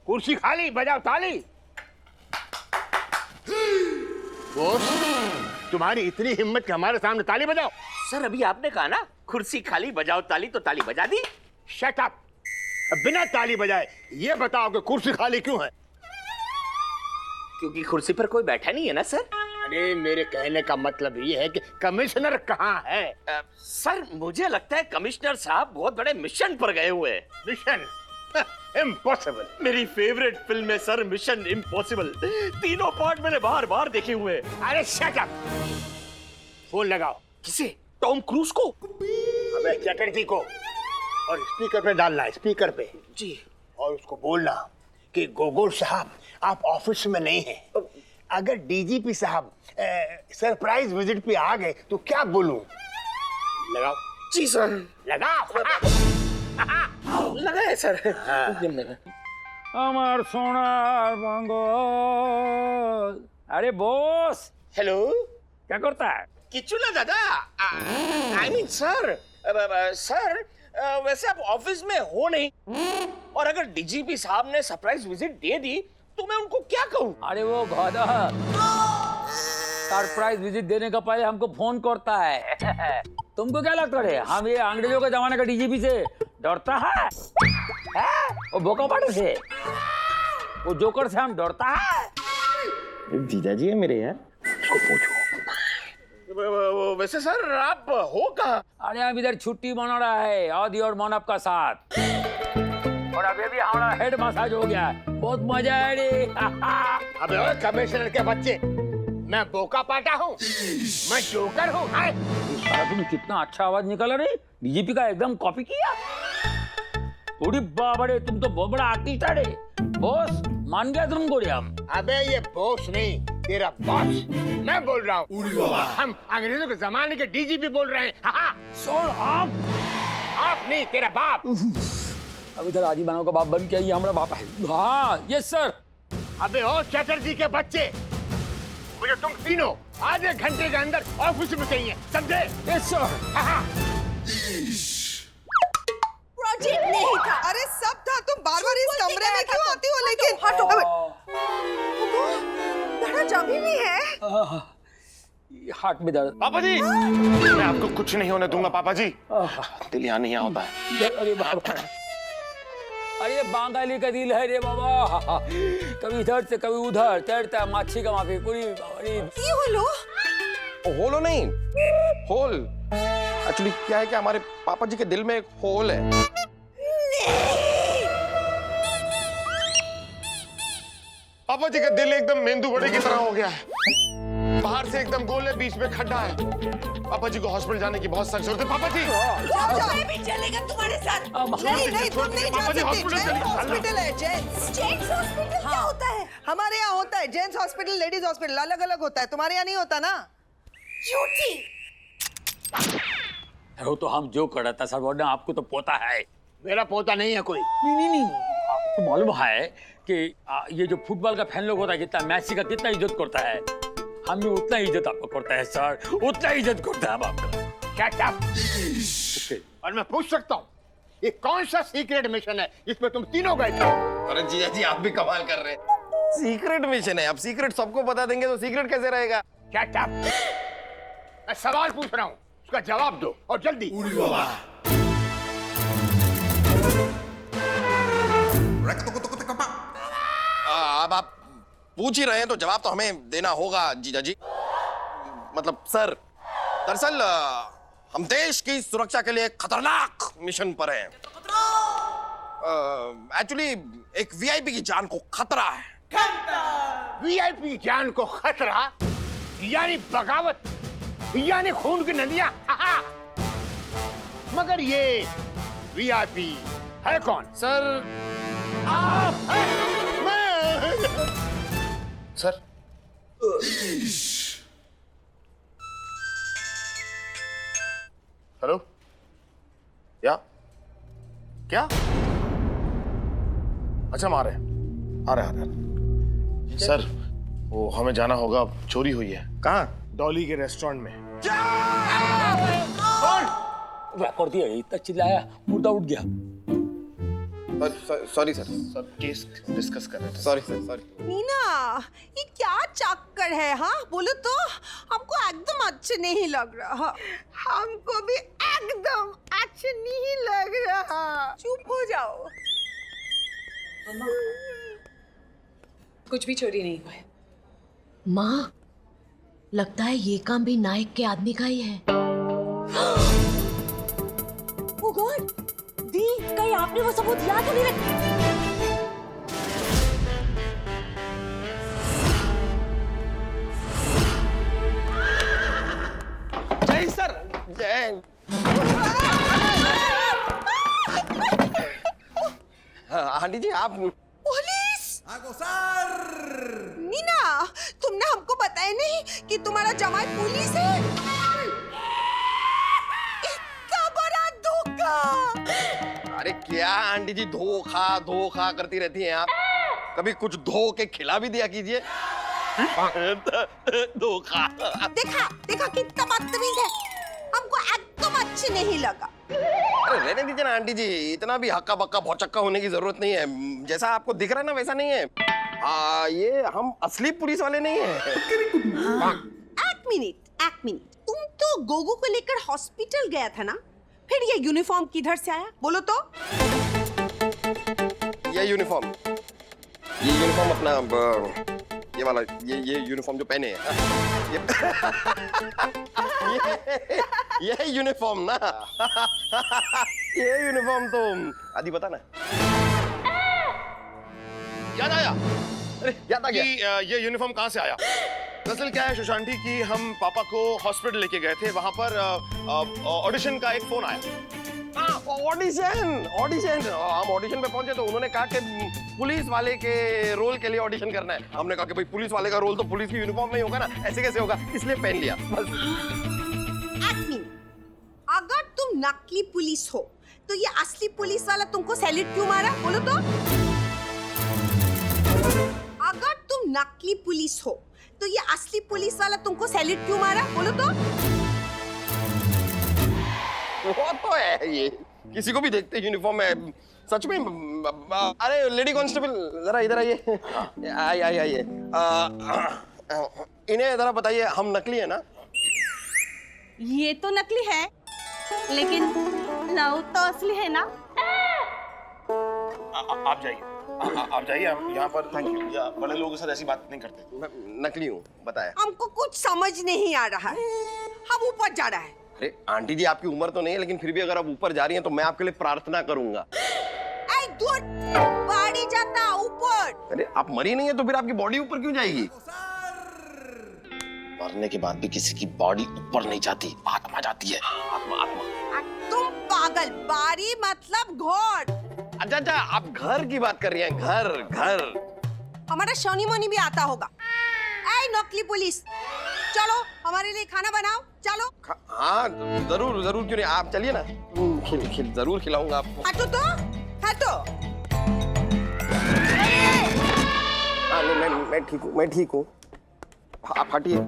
K: कुर्सी खाली, बजाओ ताली। बॉस, तुम्हारी इतनी हिम्मत कि हमारे सामने ताली बजाओ।
I: सर अभी आपने कहा ना कुर्सी खाली बजाओ ताली, तो ताली बजा दी।
K: Shut up. बिना ताली बजाए ये बताओ कि कुर्सी खाली क्यों है?
I: क्योंकि कुर्सी पर कोई बैठा नहीं है ना सर।
K: अरे मेरे कहने का मतलब ये है कि कमिश्नर कहाँ है?
I: सर मुझे लगता है कमिश्नर साहब बहुत बड़े मिशन पर गए हुए हैं।
K: Mission impossible.
I: मेरी फेवरेट फिल्म है सर, मिशन इम्पॉसिबल। तीनों पार्ट मैंने बार बार देखे हुए हैं।
K: अरे शट अप। फोन लगाओ।
I: किसे? टॉम क्रूज को?
K: अबे चैटर्जी को। और स्पीकर पे डालना है, स्पीकर पे
I: जी।
K: और उसको बोलना कि गोगोल साहब आप ऑफिस में नहीं हैं। अगर डीजीपी साहब सरप्राइज विजिट पे आ गए तो क्या बोलूं? लगाओ।
I: जी सर।
K: लगाओ।
I: लगा है सर।
G: अमर सोनार बंगोल। अरे बॉस,
I: हेलो,
G: क्या करता है?
I: किचू ना दादा। आई मीन सर, सर वैसे आप ऑफिस में हो नहीं, और अगर डीजीपी साहब ने सरप्राइज विजिट दे दी तो मैं उनको क्या कहूँ?
G: अरे वो गधा सरप्राइज विजिट देने का पहले हमको फोन करता है। तुमको क्या लगता है हम ये अंग्रेजों के जमाने का डीजीपी से डरता है? वो बोका पाटे से, वो जोकर से हम डरता है?
B: जीजा जी है मेरे यार, उसको पूछो।
I: वैसे सर आप हो कहाँ?
G: अरे हम इधर छुट्टी मना रहा है आदि और मानव का साथ, और अभी भी हमारा हेड मसाज हो गया, बहुत मजा है रे।
K: अबे ओए कमिश्नर के बच्चे, मैं बोका पाटा हूँ, मैं जोकर हूँ।
G: तुम कितना अच्छा आवाज निकाला रे, डीजीपी का एकदम कॉपी किया। थोड़ी बाबड़े, तुम तो बहुत बड़ा आर्टिस्ट है रे। बॉस मान गया तुमको रे हम।
K: अबे ये बॉस नहीं, तेरा बॉस मैं बोल रहा हूँ। हम अंग्रेजों के जमाने के डीजीपी बोल रहे हैं।
G: सर
K: आप नहीं, तेरा बाप।
G: अब इधर आदि मानव का बाप बन के, ये हमारा बाप है। हाँ यस सर।
K: अबे ओ चैटर्जी के बच्चे, मुझे तुम तीनों आधे घंटे के अंदर ऑफिस में चाहिए, समझे?
G: Yes sir.
C: प्रोजेक्ट नहीं था।
F: अरे सब था, तुम बार-बार इस कमरे में क्यों आती हो? लेकिन
C: हटो। दादा जमी भी है।
G: हार्ट में दर्द।
B: पापा जी, मैं आपको कुछ नहीं होने दूंगा पापा जी। दिल यहाँ नहीं होता है।
G: अरे बाबा, अरे बांगाली का दिल है रे बाबा, कभी इधर से कभी उधर तैरता है माछी का माफी पूरी।
C: ये होलो
D: होलो नहीं, होल। एक्चुअली क्या है कि हमारे पापा जी के दिल में एक होल है।
B: पापा जी का दिल एकदम मेंदू बड़े की तरह हो गया है, बाहर से एकदम गोल है, बीच में खड्डा है। पापा जी को हॉस्पिटल जाने की बहुत सख्त जरूरत है। पापा जी
C: मैं भी चलेगा तुम्हारे साथ। नहीं तुम नहीं जा सकते। जेंट्स हॉस्पिटल है, जेंट्स हॉस्पिटल क्या होता है?
F: हमारे यहाँ होता है जेंट्स हॉस्पिटल, लेडीज हॉस्पिटल अलग अलग होता है। तुम्हारे यहाँ नहीं होता ना?
C: झूठी।
G: वो तो हम जो कर रहा था सर, आपको तो पोता है।
K: मेरा पोता नहीं है कोई।
G: नहीं, आपको मालूम है कि ये जो फुटबॉल का फैन लोग होता है, कितना मैसी का कितना इज्जत करता है, हम भी उतना इज्जत आपको करता है सर, उतना इज्जत करता है हम आपका।
K: Shut up। और मैं पूछ सकता हूँ, ये कौन सा सीक्रेट मिशन है जिसमें तुम तीनों गए थे?
D: अरे जीजा जी, आप भी कमाल कर रहे हैं। सीक्रेट मिशन है, अब सीक्रेट सबको बता देंगे तो सीक्रेट कैसे रहेगा?
K: Shut up। मैं सवाल पूछ रहा हूँ, उसका जवाब दो और जल्दी।
D: अब आप पूछ ही रहे हैं तो जवाब तो हमें देना होगा जीजा जी। मतलब सर, दरअसल हम देश की सुरक्षा के लिए खतरनाक मिशन पर हैं। एक्चुअली एक वीआईपी की जान को खतरा है।
K: वीआईपी की जान को खतरा यानी बगावत, यानी खून की नदियां। मगर ये वीआईपी है कौन?
B: सर,
K: आप हैं?
B: सर हेलो, क्या अच्छा, हम आ रहे हैं। सर, वो हमें जाना होगा, चोरी हुई है।
D: कहाँ?
B: डॉली के रेस्टोरेंट में।
G: कर दिया, इतना चिल्लाया मुर्दा उठ गया।
D: सॉरी सर,
B: केस डिस्कस कर रहे थे।
D: Sorry sir, sorry.
C: मीना, ये क्या चक्कर है? हाँ बोलो तो, हमको एकदम अच्छे नहीं लग रहा। हमको भी एकदम अच्छे नहीं लग रहा। चुप हो जाओ।
L: कुछ भी चोरी नहीं हुआ है।
E: माँ, लगता है ये काम भी नायक के आदमी का ही है।
C: Oh God!
E: दी, कहीं आपने वो सबूत याद नहीं रखा?
D: जय सर, जय। आंटी जी, आप
C: पुलिस? मीना, तुमने हमको बताया नहीं कि तुम्हारा जमाई पुलिस है? इतना बड़ा धोखा!
D: अरे क्या आंटी जी, धोखा धोखा करती रहती हैं आप। कभी कुछ धो के खिला भी दिया कीजिए। धोखा।
C: देखा कितना बदतमीज है। हमको एकदम अच्छे नहीं लगा।
D: अरे रहने दीजिए ना आंटी जी, इतना भी हक्का बक्का भौचक्का होने की जरूरत नहीं है। जैसा आपको दिख रहा है ना वैसा नहीं है। ये हम असली पुलिस वाले नहीं हैं।
C: एक मिनट, तुम तो गोगो को लेकर हॉस्पिटल गया था ना? फिर ये यूनिफॉर्म किधर से आया? बोलो तो।
D: ये यूनिफॉर्म अपना ये वाला, ये यूनिफॉर्म जो पहने हैं, ये यूनिफॉर्म ना। ये यूनिफॉर्म तो आदि पता ना।
B: याद आया?
D: अरे याद आ गया।
B: कि ये यूनिफॉर्म कहाँ से आया? दरअसल क्या है सुशांती कि हम पापा को हॉस्पिटल लेके गए थे, वहां पर ऑडिशन का एक फोन आया। ऑडिशन हम ऑडिशन पे पहुंचे तो उन्होंने कहा कि पुलिस वाले के रोल के लिए ऑडिशन करना है। हमने कहा कि भाई पुलिस वाले का रोल तो पुलिस की यूनिफॉर्म में ही होगा ना, ऐसे कैसे होगा, इसलिए पहन लिया बस।
C: एक मिनट, अगर तुम नकली पुलिस हो तो ये असली पुलिस वाला तुमको सैल्यूट क्यों मारा? बोलो तो। अगर तुम नकली पुलिस हो तो ये असली पुलिस वाला तुमको सैल्यूट क्यों मारा? बोलो तो।
D: वो तो है, ये किसी को भी देखते यूनिफॉर्म में सच में। अरे लेडी कांस्टेबल, जरा इधर आइए। आइए। इन्हें जरा बताइए, हम नकली है ना?
C: ये तो नकली है, लेकिन लव तो असली है ना।
B: आप जाइए, आप जाइए। हम यहाँ पर बड़े लोगों के साथ ऐसी बात नहीं करते।
D: मैं नकली हूँ, बताया।
C: हमको कुछ समझ नहीं आ रहा है, हम ऊपर जा रहा है।
D: अरे आंटी जी, आपकी उम्र तो नहीं है, लेकिन फिर भी अगर आप ऊपर जा रही हैं तो मैं आपके लिए प्रार्थना करूंगा।
C: ऐ दूर, बाड़ी जाता ऊपर।
D: अरे आप मरी नहीं है तो फिर आपकी बॉडी ऊपर क्यों जाएगी?
B: मरने के बाद भी किसी की बॉडी ऊपर नहीं जाती, आत्मा जाती है। आत्मा, आत्मा।
C: तुम पागल, बारी मतलब घर।
D: अच्छा अच्छा, आप घर की बात कर रही हैं? घर घर
C: हमारा शनि मोनी भी आता होगा। ऐ नकली पुलिस, चलो हमारे लिए खाना बनाओ, चलो।
D: हाँ जरूर जरूर, क्यों नहीं, आप चलिए ना। जरूर खिलाऊंगा आपको।
C: हटो तो, हटो।
D: हाँ मैं ठीक हूँ, मैं ठीक हूँ। आप हटिए।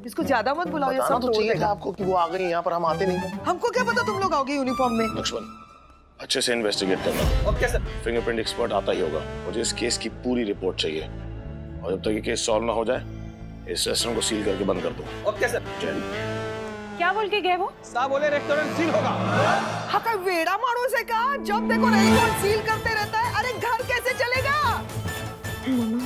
F: इसको ज्यादा मत बुलाओ, ये
B: बताना
F: सब
B: तो चाहिए था आपको कि वो आ गई यहाँ पर, हम आते नहीं।
F: हमको क्या पता तुम लोग आओगे यूनिफॉर्म में।
B: लक्ष्मण, अच्छे से इन्वेस्टिगेट करना।
A: Okay sir.
B: फिंगरप्रिंट एक्सपर्ट आता ही होगा। मुझे इस केस की पूरी रिपोर्ट चाहिए, और जब तक ये केस सॉल्व ना हो जाए इस रेस्टोरेंट को सील करके बंद कर दो।
A: Okay sir.
L: क्या बोल के गए वो?
A: साहब बोले रेस्टोरेंट सील होगा।
F: हाँ का वेड़ा मारो से कहा, जब देखो रेस्टोरेंट सील करते रहता है। अरे घर कैसे चलेगा?
E: मामा